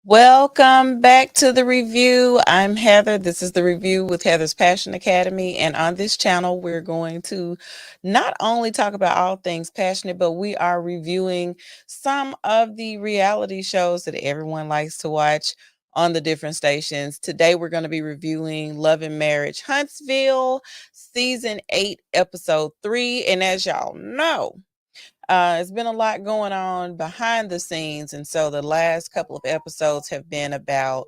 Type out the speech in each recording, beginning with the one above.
Welcome back to the review. I'm Heather. This is the review with Heather's Passion Academy. And on this channel, we're going to not only talk about all things passionate, but we are reviewing some of the reality shows that everyone likes to watch on the different stations. Today, we're going to be reviewing Love and Marriage Huntsville, Season 8, Episode 3. And as y'all know, it's been a lot going on behind the scenes, and so the last couple of episodes have been about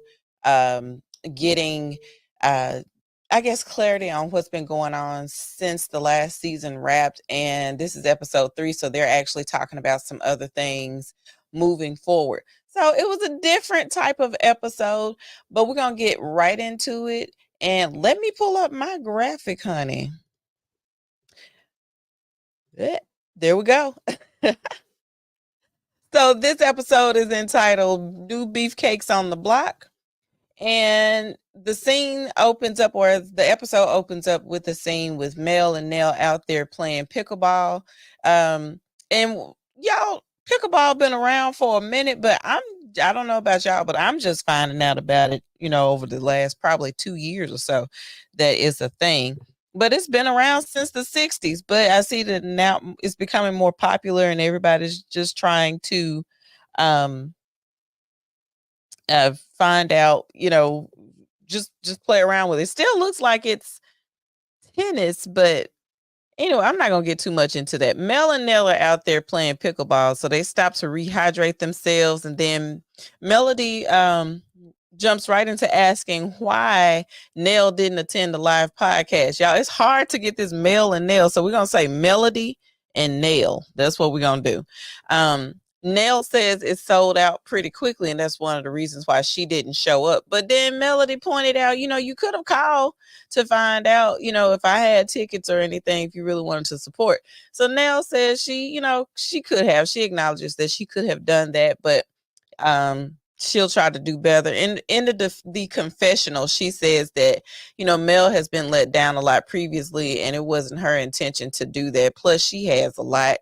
getting, I guess, clarity on what's been going on since the last season wrapped. And this is episode 3, so they're actually talking about some other things moving forward. So it was a different type of episode, but we're gonna get right into it. And let me pull up my graphic, honey. There we go. So this episode is entitled New Beefcakes on the Block. And the scene opens up, or the episode opens up with a scene with Mel and Nell out there playing pickleball. And y'all, pickleball been around for a minute, but I don't know about y'all, but I'm just finding out about it, over the last probably 2 years or so that it's a thing. But it's been around since the 60s. But I see that now it's becoming more popular and everybody's just trying to um find out, just play around with it. Still looks like it's tennis, but anyway, I'm not gonna get too much into that. Mel and Nell are out there playing pickleball, so they stop to rehydrate themselves, and then Melody jumps right into asking why Nell didn't attend the live podcast. Y'all, it's hard to get this Mel and Nell, so we're gonna say Melody and Nell. That's what we're gonna do. Nell says it sold out pretty quickly, and that's one of the reasons why she didn't show up. But then Melody pointed out, you could have called to find out, if I had tickets or anything, if you really wanted to support. So Nell says she could have. She acknowledges that she could have done that, but she'll try to do better. In the confessional, she says that, Mel has been let down a lot previously, and it wasn't her intention to do that. Plus, she has a lot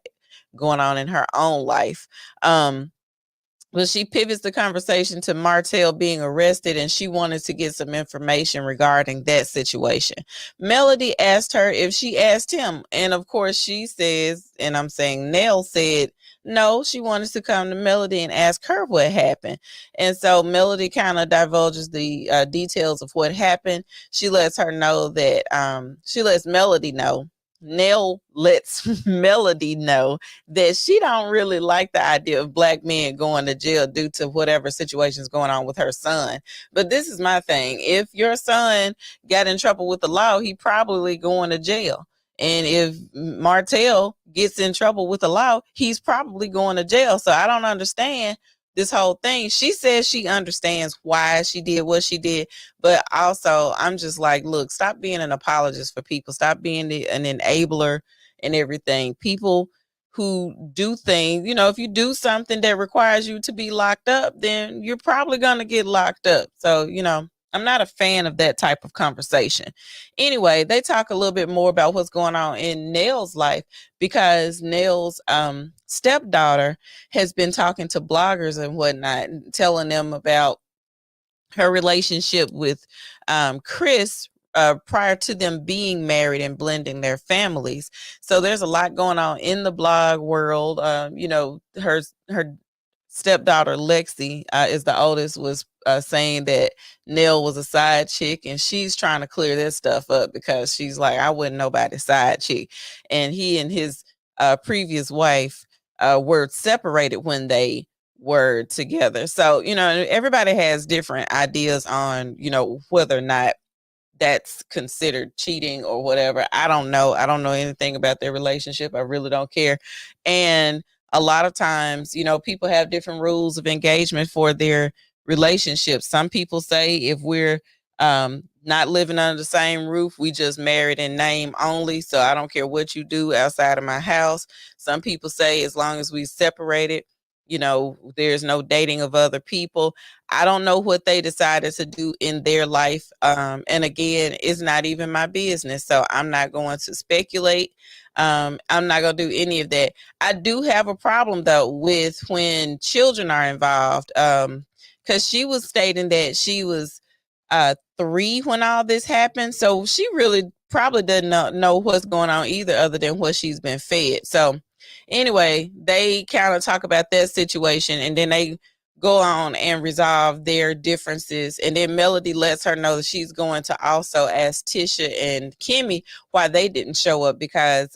going on in her own life. But she pivots the conversation to Martell being arrested, and she wanted to get some information regarding that situation. Melody asked her if she asked him, and of course she says, and I'm saying Nell said no, she wanted to come to Melody and ask her what happened. And so Melody kind of divulges the details of what happened. She lets her know that she lets Melody know. Nell lets Melody know that she don't really like the idea of black men going to jail due to whatever situation is going on with her son. But this is my thing. If your son got in trouble with the law, he probably going to jail. And if Martell gets in trouble with the law, he's probably going to jail. So I don't understand this whole thing. She says she understands why she did what she did, but also I'm just like, look, stop being an apologist for people. Stop being an enabler and everything. People who do things, if you do something that requires you to be locked up, then you're probably going to get locked up. So, I'm not a fan of that type of conversation. Anyway, they talk a little bit more about what's going on in Nell's life, because Nell's stepdaughter has been talking to bloggers and whatnot, telling them about her relationship with Chris prior to them being married and blending their families. So there's a lot going on in the blog world. Her stepdaughter Lexi is the oldest, was saying that Nell was a side chick, and she's trying to clear this stuff up because she's like, I wasn't nobody's side chick. And he and his previous wife were separated when they were together. So, everybody has different ideas on, whether or not that's considered cheating or whatever. I don't know. I don't know anything about their relationship. I really don't care. And a lot of times, people have different rules of engagement for their relationships. Some people say if we're not living under the same roof, we just married in name only. So I don't care what you do outside of my house. Some people say as long as we separated, there's no dating of other people. I don't know what they decided to do in their life. And again, it's not even my business. So I'm not going to speculate. I'm not going to do any of that. I do have a problem though with when children are involved. because she was stating that she was 3 when all this happened. So she really probably doesn't know what's going on either, other than what she's been fed. So anyway, they kind of talk about that situation, and then they go on and resolve their differences. And then Melody lets her know that she's going to also ask Tisha and Kimmy why they didn't show up, because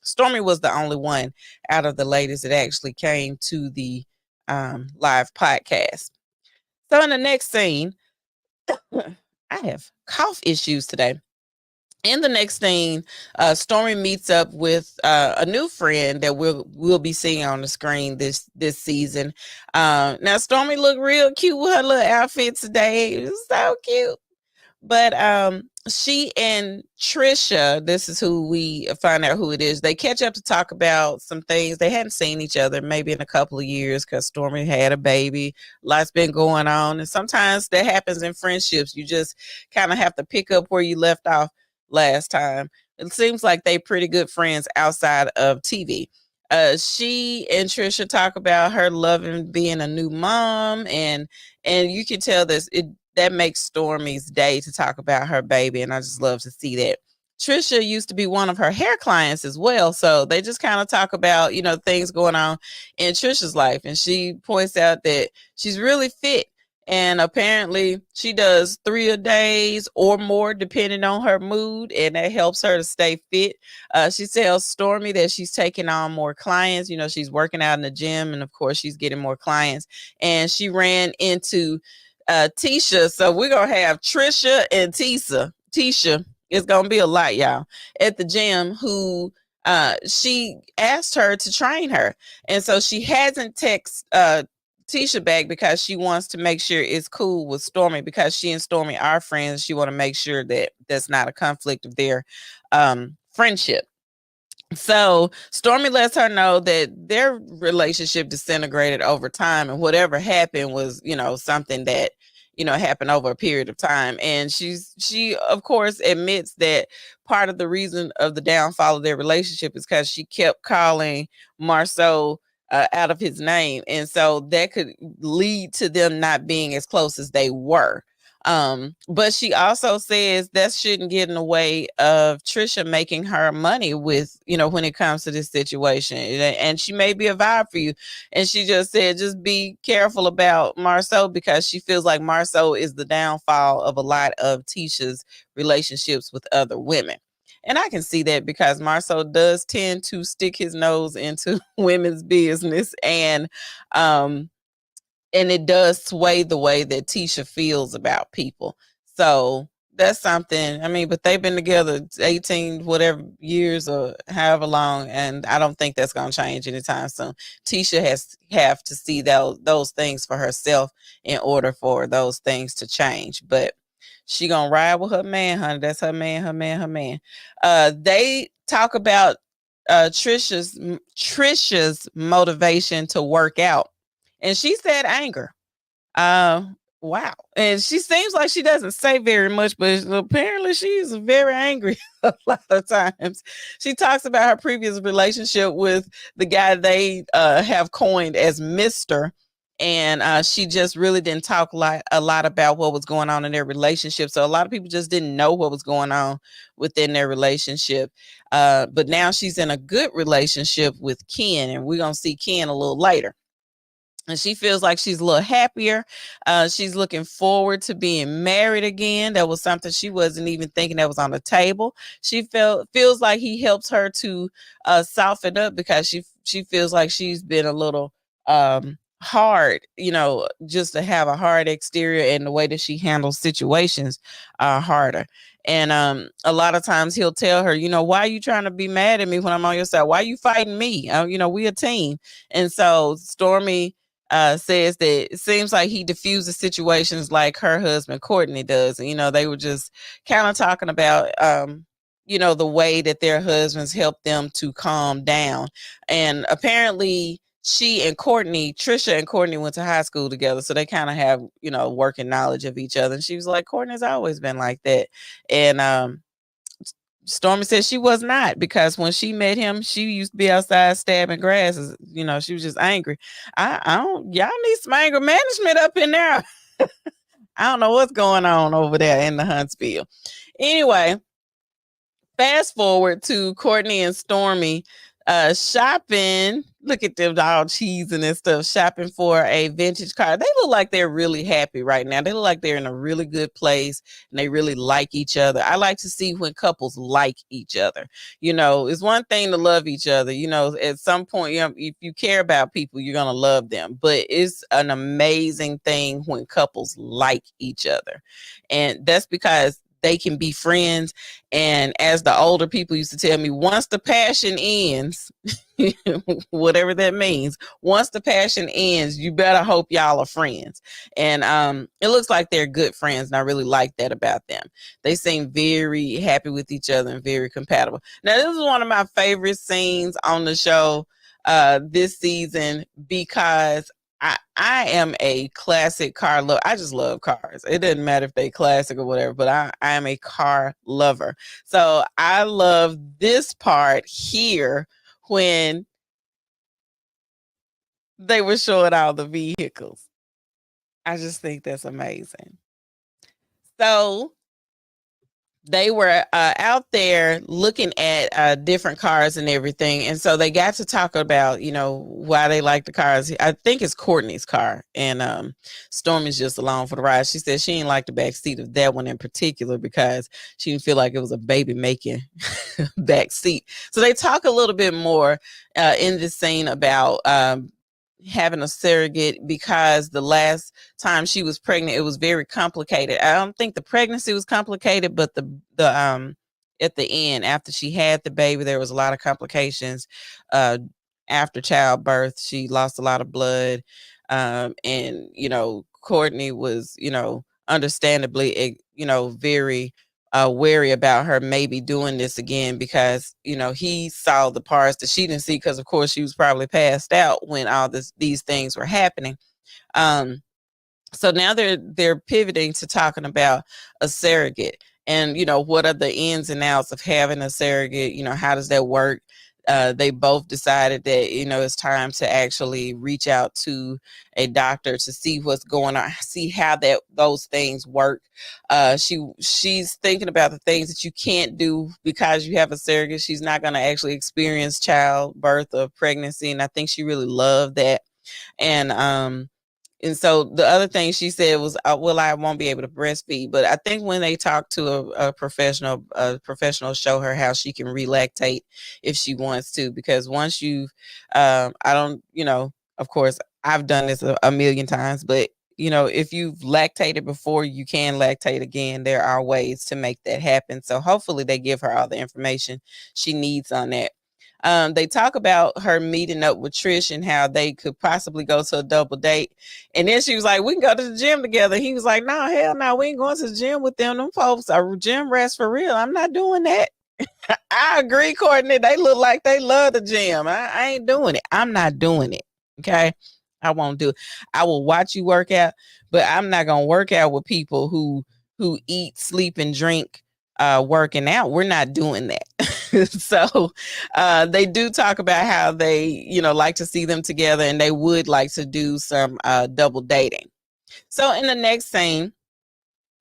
Stormy was the only one out of the ladies that actually came to the live podcast. So in the next scene, I have cough issues today. In the next scene, Stormy meets up with a new friend that we'll be seeing on the screen this season. Now Stormy looked real cute with her little outfit today. It was so cute. But she and Trisha, this is who we find out who it is. They catch up to talk about some things. They hadn't seen each other maybe in a couple of years because Stormy had a baby. Lots been going on. And sometimes that happens in friendships. You just kind of have to pick up where you left off last time. It seems like they pretty good friends outside of TV. She and Trisha talk about her loving being a new mom, and you can tell that makes Stormy's day to talk about her baby, and I just love to see that. Trisha used to be one of her hair clients as well, so they just kind of talk about, things going on in Trisha's life, and she points out that she's really fit, and apparently she does 3 a days or more depending on her mood, and that helps her to stay fit. She tells Stormy that she's taking on more clients. She's working out in the gym, and of course she's getting more clients, and she ran into Tisha. So we're gonna have Trisha and Tisha. It's gonna be a lot, y'all, at the gym, who she asked her to train her, and so she hasn't texted Tisha back because she wants to make sure it's cool with Stormy, because she and Stormy are friends. She want to make sure that that's not a conflict of their friendship. So Stormy lets her know that their relationship disintegrated over time, and whatever happened was, something that, happened over a period of time. And she of course admits that part of the reason of the downfall of their relationship is because she kept calling Marceau out of his name, and so that could lead to them not being as close as they were. But she also says that shouldn't get in the way of Trisha making her money with, when it comes to this situation. And she may be a vibe for you. And she just said, just be careful about Marceau, because she feels like Marceau is the downfall of a lot of Tisha's relationships with other women. And I can see that, because Marceau does tend to stick his nose into women's business, and it does sway the way that Tisha feels about people. So that's something. I mean, but they've been together 18 whatever years or however long, and I don't think that's going to change anytime soon. Tisha have to see those things for herself in order for those things to change. But she gonna ride with her man, honey. That's her man, her man, her man. They talk about Trisha's motivation to work out, and she said anger. Wow. And she seems like she doesn't say very much, but apparently she's very angry a lot of times. She talks about her previous relationship with the guy they have coined as Mr. And she just really didn't talk a lot about what was going on in their relationship. So a lot of people just didn't know what was going on within their relationship. But now she's in a good relationship with Ken, and we're going to see Ken a little later. And she feels like she's a little happier. She's looking forward to being married again. That was something she wasn't even thinking that was on the table. She feels like he helps her to soften up, because she feels like she's been a little hard, just to have a hard exterior, and the way that she handles situations are harder. And a lot of times he'll tell her, why are you trying to be mad at me when I'm on your side? Why are you fighting me? We a team. And so Stormy says that it seems like he diffuses situations like her husband Courtney does. And, they were just kind of talking about, the way that their husbands help them to calm down. And apparently Trisha and Courtney went to high school together. So they kind of have, working knowledge of each other. And she was like, Courtney's always been like that. And Stormy said she was not, because when she met him, she used to be outside stabbing grass. She was just angry. I don't. Y'all need some anger management up in there. I don't know what's going on over there in the Huntsville. Anyway, fast forward to Courtney and Stormy shopping. Look at them all cheesing and stuff, shopping for a vintage car. They look like they're really happy right now. They look like they're in a really good place and they really like each other. I like to see when couples like each other. It's one thing to love each other. At some point, if you care about people, you're going to love them. But it's an amazing thing when couples like each other. And that's because they can be friends. And as the older people used to tell me, once the passion ends, whatever that means, once the passion ends, you better hope y'all are friends. And it looks like they're good friends, and I really like that about them. They seem very happy with each other and very compatible. Now, this is one of my favorite scenes on the show this season, because I am a classic car lover. I just love cars. It doesn't matter if they classic or whatever, but I am a car lover. So I love this part here when they were showing all the vehicles. I just think that's amazing. So they were out there looking at different cars and everything. And so they got to talk about, why they like the cars. I think it's Courtney's car. And Stormy's just along for the ride. She said she didn't like the back seat of that one in particular because she didn't feel like it was a baby making back seat. So they talk a little bit more in this scene about having a surrogate, because the last time she was pregnant, it was very complicated. I don't think the pregnancy was complicated, but the at the end, after she had the baby, there was a lot of complications. After childbirth, she lost a lot of blood. And Courtney was, understandably, very wary about her maybe doing this again, because he saw the parts that she didn't see, because of course she was probably passed out when all these things were happening. So now they're pivoting to talking about a surrogate, and what are the ins and outs of having a surrogate. How does that work? They both decided that it's time to actually reach out to a doctor to see what's going on, see how those things work. She's thinking about the things that you can't do because you have a surrogate. She's not going to actually experience childbirth or pregnancy, and I think she really loved that. And so the other thing she said was, well, I won't be able to breastfeed. But I think when they talk to a professional show her how she can relactate if she wants to. Because once you've, I don't, of course, I've done this a million times. But, if you've lactated before, you can lactate again. There are ways to make that happen. So hopefully they give her all the information she needs on that. They talk about her meeting up with Trish and how they could possibly go to a double date. And then she was like, we can go to the gym together. He was like, no, hell no, we ain't going to the gym with them. Them folks are gym rats for real. I'm not doing that. I agree, Courtney. They look like they love the gym. I ain't doing it. I'm not doing it. Okay. I won't do it. I will watch you work out, but I'm not going to work out with people who eat, sleep, and drink working out. We're not doing that. So they do talk about how they, like to see them together, and they would like to do some double dating. So in the next scene,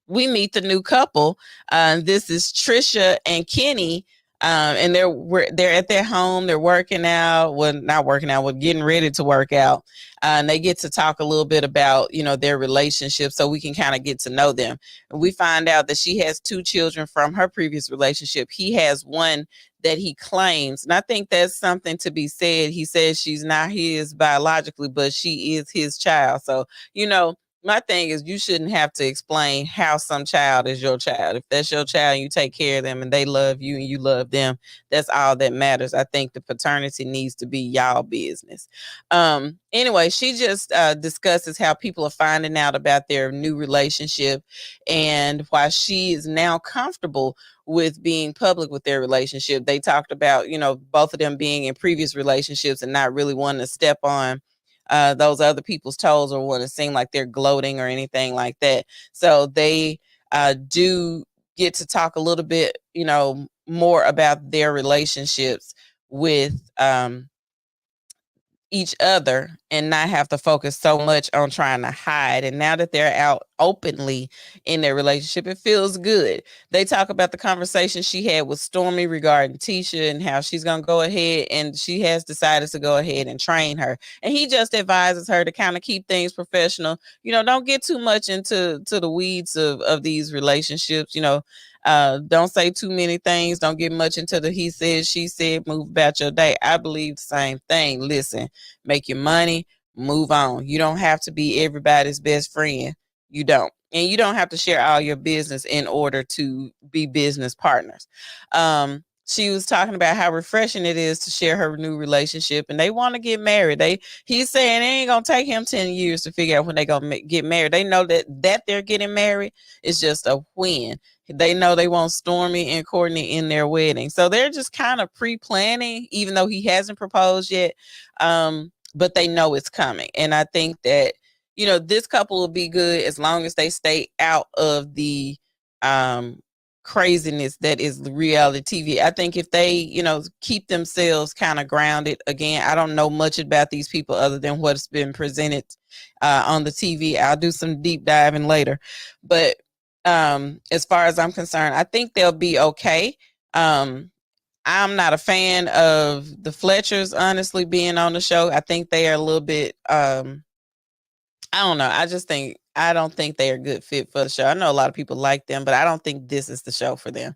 we meet the new couple. This is Trisha and Kenny. And they're at their home. They're working out. Well, not working out. We're getting ready to work out. And they get to talk a little bit about, their relationship, so we can kind of get to know them. And we find out that she has 2 children from her previous relationship. He has one that he claims. And I think that's something to be said. He says she's not his biologically, but she is his child. So, my thing is, you shouldn't have to explain how some child is your child. If that's your child and you take care of them and they love you and you love them, that's all that matters. I think the paternity needs to be y'all business. Anyway, she just discusses how people are finding out about their new relationship and why she is now comfortable with being public with their relationship. They talked about, both of them being in previous relationships and not really wanting to step on those other people's toes or want to seem like they're gloating or anything like that. So they do get to talk a little bit, more about their relationships with each other and not have to focus so much on trying to hide. And now that they're out openly in their relationship, it feels good. They talk about the conversation she had with Stormy regarding Tisha and how she's going to go ahead, and she has decided to go ahead and train her. And he just advises her to kind of keep things professional. Don't get too much into the weeds of these relationships. Don't say too many things. Don't get much into the he said, she said, move about your day. I believe the same thing. Listen, make your money, move on. You don't have to be everybody's best friend. You don't. And you don't have to share all your business in order to be business partners. She was talking about how refreshing it is to share her new relationship, and they want to get married. He's saying it ain't gonna take him 10 years to figure out when they gonna get married. They know that they're getting married is just a win. They know they want Stormy and Courtney in their wedding, so they're just kind of pre-planning, even though he hasn't proposed yet. But they know it's coming, and I think that this couple will be good as long as they stay out of the craziness that is reality TV. I think if they, keep themselves kind of grounded, again, I don't know much about these people other than what's been presented on the TV. I'll do some deep diving later. But as far as I'm concerned, I think they'll be okay. I'm not a fan of the Fletchers, honestly, being on the show. I think they are a little bit, I don't know. I don't think they are a good fit for the show. I know a lot of people like them, but I don't think this is the show for them.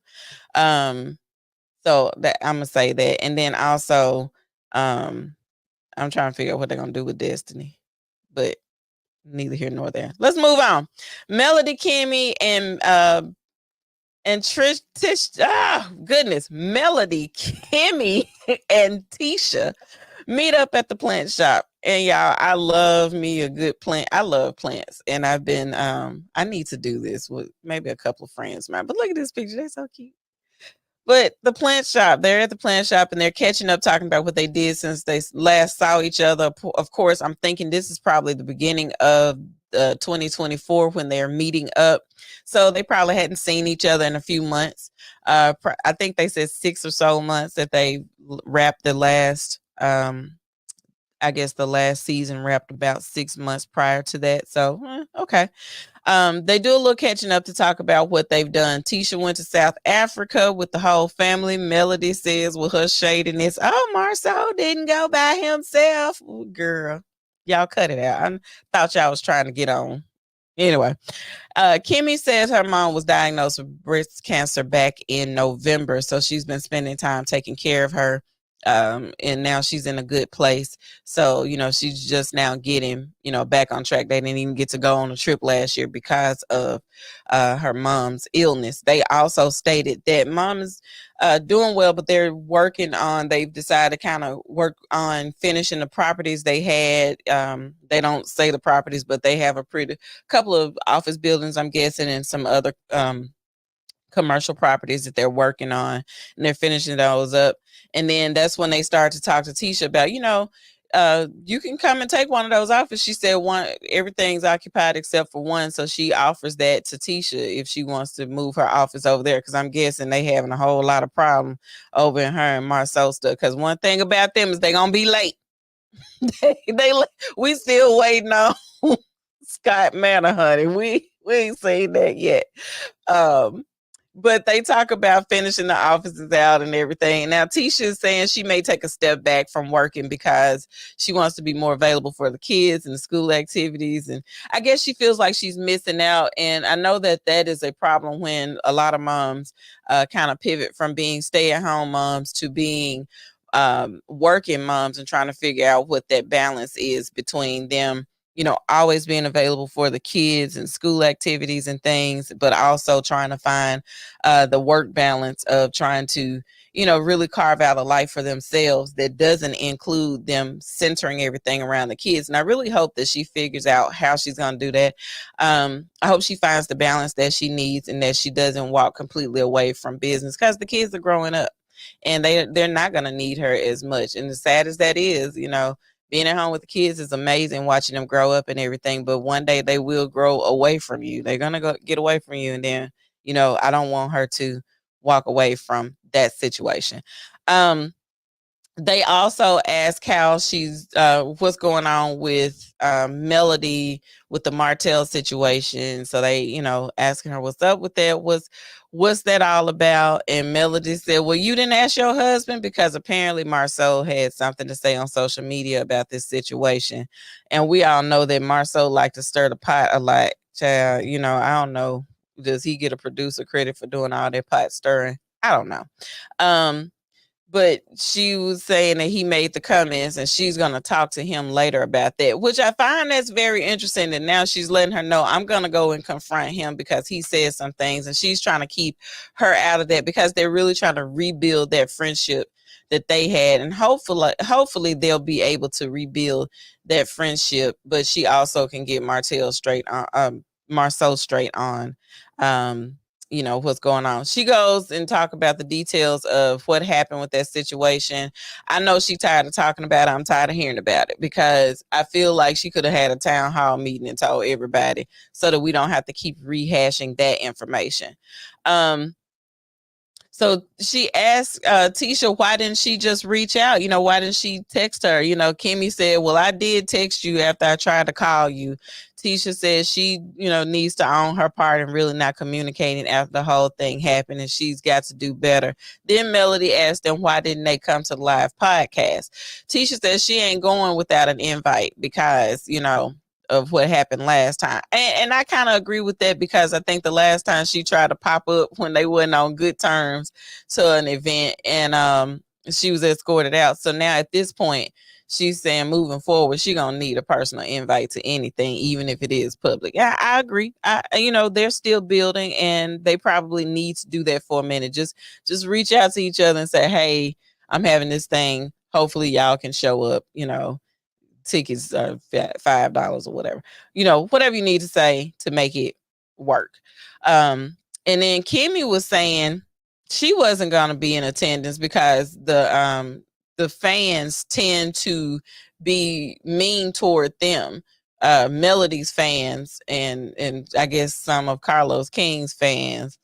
So that I'm gonna say that. And then also, I'm trying to figure out what they're gonna do with Destiny, but neither here nor there. Let's move on. Melody, Kimmy, and goodness, Melody, Kimmy, and Tisha meet up at the plant shop. And y'all, I love me a good plant. I love plants. And I've been, I need to do this with maybe a couple of friends of mine. But look at this picture. They're so cute. But the plant shop, they're at the plant shop and they're catching up, talking about what they did since they last saw each other. Of course, I'm thinking this is probably the beginning of 2024 when they're meeting up. So they probably hadn't seen each other in a few months. I think they said 6 or so months that they wrapped the last, I guess the last season wrapped about 6 months prior to that. So, okay. They do a little catching up to talk about what they've done. Tisha went to South Africa with the whole family. Melody says with her shadiness, oh, Marceau didn't go by himself. Ooh, girl, y'all cut it out. I thought y'all was trying to get on. Anyway, Kimmy says her mom was diagnosed with breast cancer back in November. So she's been spending time taking care of her. And now she's in a good place. So, she's just now getting, back on track. They didn't even get to go on a trip last year because of her mom's illness. They also stated that mom is doing well, but they've decided to kind of work on finishing the properties they had. They don't say the properties, but they have a couple of office buildings, I'm guessing, and some other commercial properties that they're working on, and they're finishing those up. And then that's when they start to talk to Tisha about, you can come and take one of those offices. She said everything's occupied except for one. So she offers that to Tisha if she wants to move her office over there. Cause I'm guessing they having a whole lot of problem over in her and Marceau stuff. Cause one thing about them is they gonna be late. We still waiting on Scott Manor, honey. We ain't seen that yet. But they talk about finishing the offices out and everything. Now, Tisha is saying she may take a step back from working because she wants to be more available for the kids and the school activities. And I guess she feels like she's missing out. And I know that is a problem when a lot of moms kind of pivot from being stay-at-home moms to being working moms and trying to figure out what that balance is between them, always being available for the kids and school activities and things, but also trying to find the work balance of trying to, really carve out a life for themselves that doesn't include them centering everything around the kids. And I really hope that she figures out how she's going to do that. I hope she finds the balance that she needs and that she doesn't walk completely away from business, because the kids are growing up and they're not going to need her as much. And as sad as that is, being at home with the kids is amazing, watching them grow up and everything. But one day they will grow away from you. They're going to get away from you. And then, I don't want her to walk away from that situation. They also ask how she's what's going on with Melody with the Martell situation. So they, asking her what's up with that, what's that all about? And Melody said, well, you didn't ask your husband, because apparently Marceau had something to say on social media about this situation. And we all know that Marceau liked to stir the pot a lot. Child, I don't know. Does he get a producer credit for doing all that pot stirring? I don't know. But she was saying that he made the comments and she's going to talk to him later about that, which I find that's very interesting. And now she's letting her know, I'm going to go and confront him because he said some things, and she's trying to keep her out of that because they're really trying to rebuild that friendship that they had. And hopefully they'll be able to rebuild that friendship, but she also can get Marceau straight on, what's going on. She goes and talk about the details of what happened with that situation. I know she's tired of talking about it. I'm tired of hearing about it, because I feel like she could have had a town hall meeting and told everybody so that we don't have to keep rehashing that information. So she asked Tisha, why didn't she just reach out? Why didn't she text her? Kimmy said, well, I did text you after I tried to call you. Tisha says she, needs to own her part and really not communicating after the whole thing happened, and she's got to do better. Then Melody asked them, why didn't they come to the live podcast? Tisha says she ain't going without an invite because, of what happened last time. And I kind of agree with that, because I think the last time she tried to pop up when they weren't on good terms to an event, and she was escorted out. So now at this point, she's saying moving forward, she's going to need a personal invite to anything, even if it is public. I agree. They're still building, and they probably need to do that for a minute. Just reach out to each other and say, hey, I'm having this thing. Hopefully y'all can show up, tickets are $5 or whatever, whatever you need to say to make it work. And then Kimmy was saying she wasn't going to be in attendance because the fans tend to be mean toward them. Melody's fans and I guess some of Carlos King's fans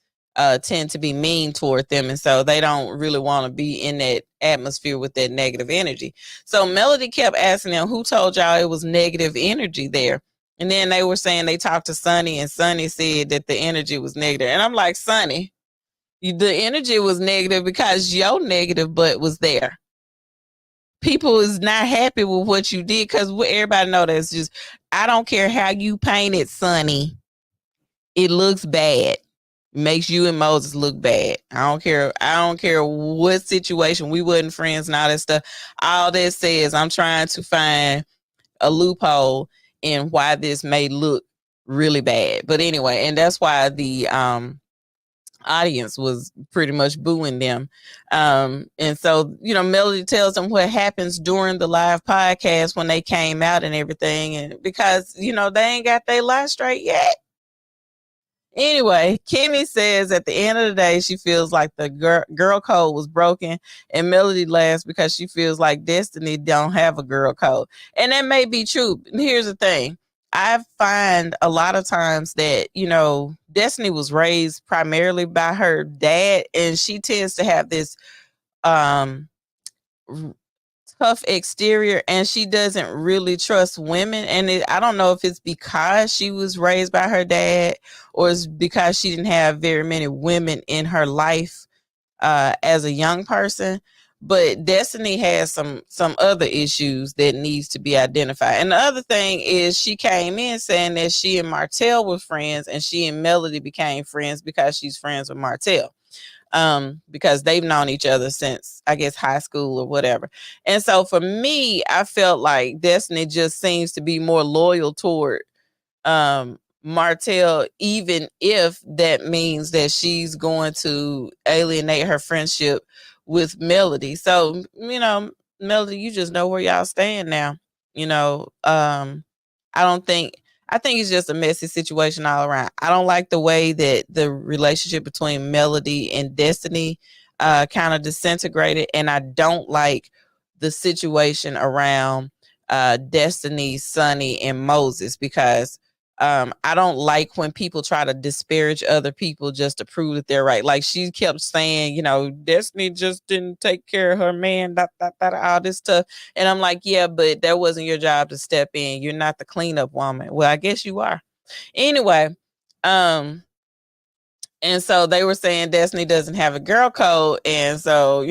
tend to be mean toward them, and so they don't really want to be in that atmosphere with that negative energy. So Melody kept asking them, who told y'all it was negative energy there? And then they were saying they talked to Sonny, and Sonny said that the energy was negative. And I'm like, Sonny, the energy was negative because your negative butt was there. People is not happy with what you did, because everybody know that's just, I don't care how you paint it, Sonny, it looks bad. Makes you and Moses look bad. I don't care what situation. We wasn't friends and all that stuff. All that says, I'm trying to find a loophole in why this may look really bad. But anyway, and that's why the audience was pretty much booing them. And so, Melody tells them what happens during the live podcast when they came out and everything. And because, they ain't got their lie straight yet. Anyway, Kimmy says at the end of the day, she feels like the girl code was broken, and Melody laughs because she feels like Destiny don't have a girl code. And that may be true. Here's the thing. I find a lot of times that, Destiny was raised primarily by her dad, and she tends to have this tough exterior, and she doesn't really trust women. And I don't know if it's because she was raised by her dad, or it's because she didn't have very many women in her life as a young person. But Destiny has some other issues that needs to be identified. And the other thing is, she came in saying that she and Martell were friends, and she and Melody became friends because she's friends with Martell. Because they've known each other since, I guess, high school or whatever. And so for me, I felt like Destiny just seems to be more loyal toward Martell, even if that means that she's going to alienate her friendship with Melody. So, Melody, you just know where y'all stand now. I think it's just a messy situation all around. I don't like the way that the relationship between Melody and Destiny kind of disintegrated. And I don't like the situation around Destiny, Sonny, and Moses, because I don't like when people try to disparage other people just to prove that they're right. Like she kept saying, Destiny just didn't take care of her man, all this stuff. And I'm like, yeah, but that wasn't your job to step in. You're not the cleanup woman. Well, I guess you are. Anyway, and so they were saying Destiny doesn't have a girl code. And so,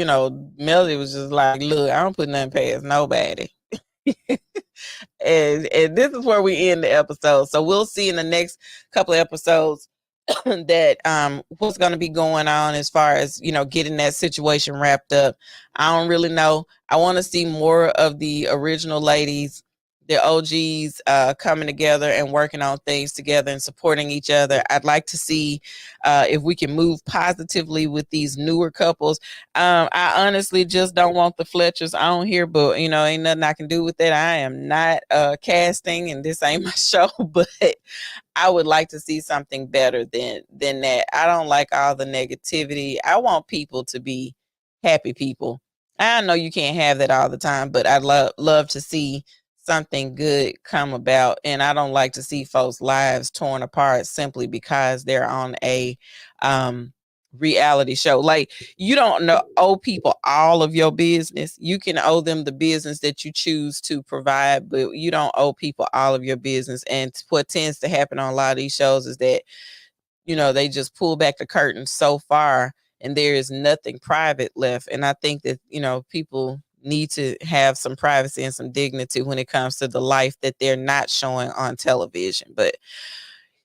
Melody was just like, look, I don't put nothing past nobody. and this is where we end the episode. So we'll see in the next couple of episodes that what's going to be going on as far as getting that situation wrapped up. I don't really know. I want to see more of the original ladies, the OGs, coming together and working on things together and supporting each other. I'd like to see if we can move positively with these newer couples. I honestly just don't want the Fletchers on here, but ain't nothing I can do with that. I am not casting, and this ain't my show, but I would like to see something better than that. I don't like all the negativity. I want people to be happy people. I know you can't have that all the time, but I'd love to see something good come about. And I don't like to see folks' lives torn apart simply because they're on a reality show. Like, you don't owe people all of your business. You can owe them the business that you choose to provide, but you don't owe people all of your business. And what tends to happen on a lot of these shows is that they just pull back the curtain so far and there is nothing private left. And I think that people need to have some privacy and some dignity when it comes to the life that they're not showing on television. But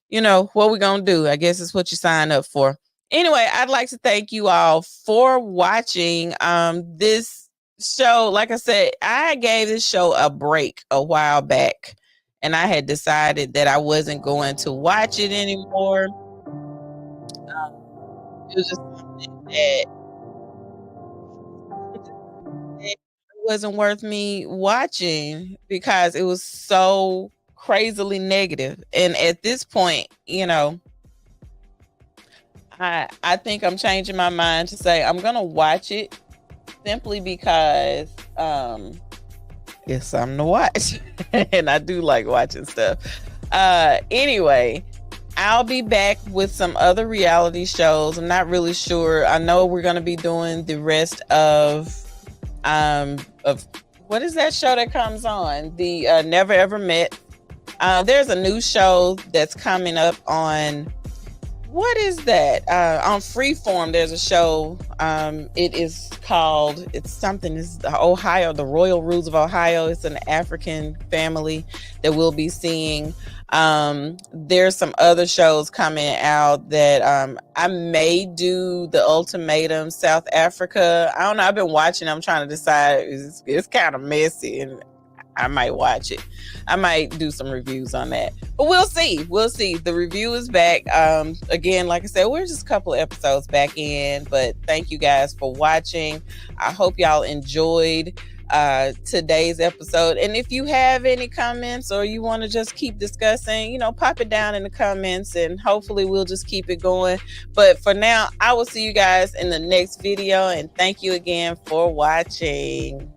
what we're gonna do, I guess, is what you sign up for. Anyway, I'd like to thank you all for watching this show. Like I said, I gave this show a break a while back, and I had decided that I wasn't going to watch it anymore. It was just something that wasn't worth me watching because it was so crazily negative. And at this point, I think I'm changing my mind to say I'm gonna watch it simply because it's something to watch. And I do like watching stuff. Anyway, I'll be back with some other reality shows. I'm not really sure. I know we're gonna be doing the rest of what is that show that comes on? The Never Ever Met. There's a new show that's coming up on, what is that? On Freeform, there's a show. It is called, it's Ohio, the Royal Rules of Ohio. It's an African family that we'll be seeing. There's some other shows coming out that I may do. The Ultimatum, South Africa. I don't know. I've been watching. I'm trying to decide. It's kind of messy, and I might watch it. I might do some reviews on that, but we'll see. We'll see. The review is back. Again, like I said, we're just a couple of episodes back in, but thank you guys for watching. I hope y'all enjoyed today's episode. And if you have any comments or you want to just keep discussing, pop it down in the comments and hopefully we'll just keep it going. But for now, I will see you guys in the next video, and thank you again for watching.